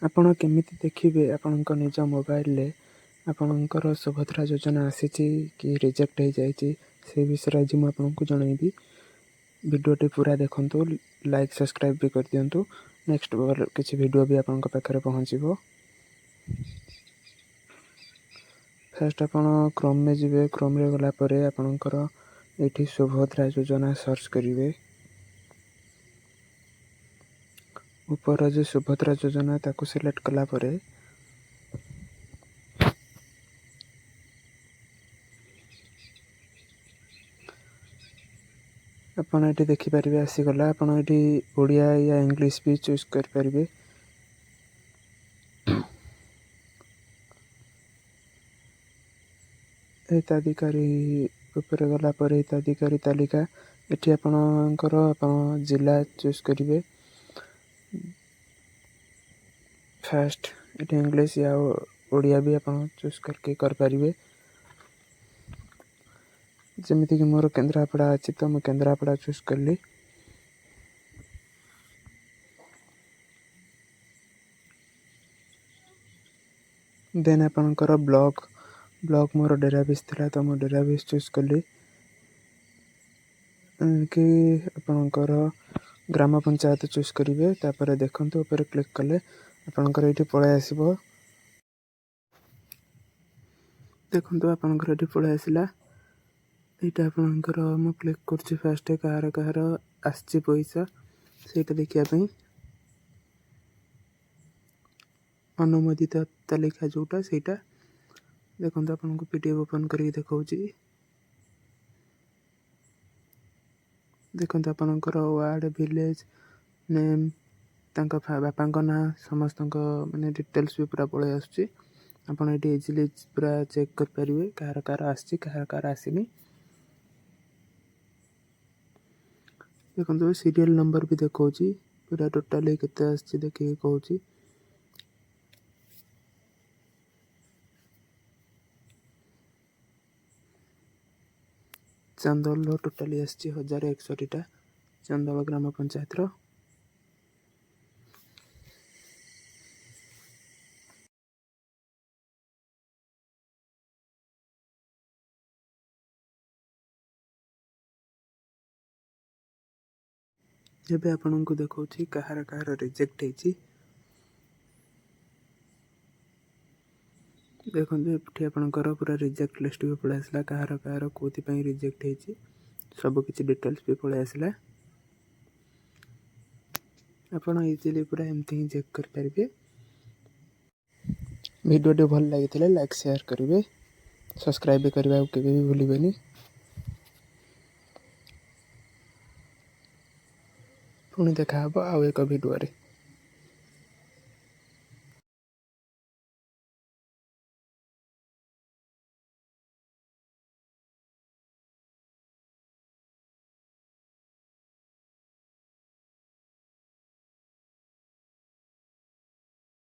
ଆପଣ କେମିତି ଦେଖିବେ ଆପଣଙ୍କ ନିଜ ମୋବାଇଲରେ ଆପଣଙ୍କର ସୁଭଦ୍ରା ଯୋଜନା ଆସିଛି କି ରିଜେକ୍ଟ ହେଇଯାଇଛି ସେ ବିଷୟରେ ଆଜି ମୁଁ ଆପଣଙ୍କୁ ଜଣାଇବି। ଭିଡ଼ିଓଟି ପୁରା ଦେଖନ୍ତୁ, ଲାଇକ୍ ସବସ୍କ୍ରାଇବ୍ ବି କରିଦିଅନ୍ତୁ। ନେକ୍ସଟ କିଛି ଭିଡ଼ିଓ ବି ଆପଣଙ୍କ ପାଖରେ ପହଞ୍ଚିବ। ଫାର୍ଷ୍ଟ ଆପଣ କ୍ରୋମ୍ରେ ଯିବେ। କ୍ରୋମ୍ରେ ଗଲା ପରେ ଆପଣଙ୍କର ଏଇଠି ସୁଭଦ୍ରା ଯୋଜନା ସର୍ଚ୍ଚ କରିବେ। ଉପର ଯେ ସୁଭଦ୍ରା ଯୋଜନା ତାକୁ ସିଲେକ୍ଟ କଲା ପରେ ଆପଣ ଏଠି ଦେଖିପାରିବେ ଆସିଗଲା। ଆପଣ ଏଠି ଓଡ଼ିଆ ୟା ଇଂଲିଶ ବି ଚୁଜ୍ କରିପାରିବେ। ହିତାଧିକାରୀ ଉପରେ ଗଲା ପରେ ହିତାଧିକାରୀ ତାଲିକା ଏଠି ଆପଣ ଜିଲ୍ଲା ଚୁଜ୍ କରିବେ। ଫାର୍ଷ୍ଟ ଏଠି ଇଂଲିଶ ୟା ଓଡ଼ିଆ ବି ଆପଣ ଚୁଜ୍ କରିପାରିବେ। ଯେମିତିକି ମୋର କେନ୍ଦ୍ରାପଡ଼ା ଅଛି ତ ମୁଁ କେନ୍ଦ୍ରାପଡ଼ା ଚୁଜ୍ କଲି। ଦେନ୍ ଆପଣଙ୍କର ବ୍ଲକ୍ ମୋର ଡେରାବିସ୍ ଥିଲା ତ ମୁଁ ଡେରାବିସ୍ ଚୁଜ୍ କଲି। କି ଆପଣଙ୍କର ଗ୍ରାମ ପଞ୍ଚାୟତ ଚୁଜ୍ କରିବେ। ତାପରେ ଦେଖନ୍ତୁ ଉପରେ କ୍ଲିକ୍ କଲେ ଆପଣଙ୍କର ଏଇଠି ପଳାଇ ଆସିବ। ଦେଖନ୍ତୁ ଆପଣଙ୍କର ଏଠି ପଳାଇ ଆସିଲା। ଏଇଟା ଆପଣଙ୍କର ମୁଁ କ୍ଲିକ୍ କରୁଛି ଫାର୍ଷ୍ଟ କାହାର ଆସିଛି ପଇସା ସେଇଟା ଦେଖିବା ପାଇଁ। ଅନୁମୋଦିତ ତାଲିକା ଯେଉଁଟା ସେଇଟା ଦେଖନ୍ତୁ ଆପଣଙ୍କୁ PDF ଓପନ୍ କରିକି ଦେଖାଉଛି। ଦେଖନ୍ତୁ ଆପଣଙ୍କର ୱାର୍ଡ଼, ଭିଲେଜ୍ ନେମ୍, ତାଙ୍କ ବାପାଙ୍କ ନାଁ ସମସ୍ତଙ୍କ ମାନେ ଡିଟେଲ୍ସ ବି ପୁରା ପଳାଇ ଆସୁଛି। ଆପଣ ଏଠି ଇଜିଲି ପୁରା ଚେକ୍ କରିପାରିବେ କାହାର ଆସିଛି କାହାର ଆସିନି। ଦେଖନ୍ତୁ ସିରିଏଲ୍ ନମ୍ବର ବି ଦେଖାଉଛି ପୁରା ଟୋଟାଲି କେତେ ଆସିଛି ଦେଖିକି କହୁଛି। ଚାନ୍ଦୋଳର ଟୋଟାଲି ଆସିଛି 1061ଟା ଚାନ୍ଦୋଳ ଗ୍ରାମ ପଞ୍ଚାୟତର। ଏବେ ଆପଣଙ୍କୁ ଦେଖାଉଛି କାହାର ରିଜେକ୍ଟ ହେଇଛି। ଦେଖନ୍ତୁ ଏଠି ଆପଣଙ୍କର ପୁରା ରିଜେକ୍ଟ ଲିଷ୍ଟ ବି ପଳାଇ ଆସିଲା। କାହାର କେଉଁଥିପାଇଁ ରିଜେକ୍ଟ ହେଇଛି ସବୁକିଛି ଡିଟେଲ୍ସ ବି ପଳାଇ ଆସିଲା। ଆପଣ ଇଜିଲି ପୁରା ଏମିତି ହିଁ ଚେକ୍ କରିପାରିବେ। ଭିଡ଼ିଓଟି ଭଲ ଲାଗିଥିଲେ ଲାଇକ୍ ସେୟାର କରିବେ, ସବସ୍କ୍ରାଇବ୍ ବି କରିବାକୁ କେବେ ବି ଭୁଲିବେନି। ପୁଣି ଦେଖା ହେବ ଆଉ ଏକ ଭିଡ଼ିଓରେ।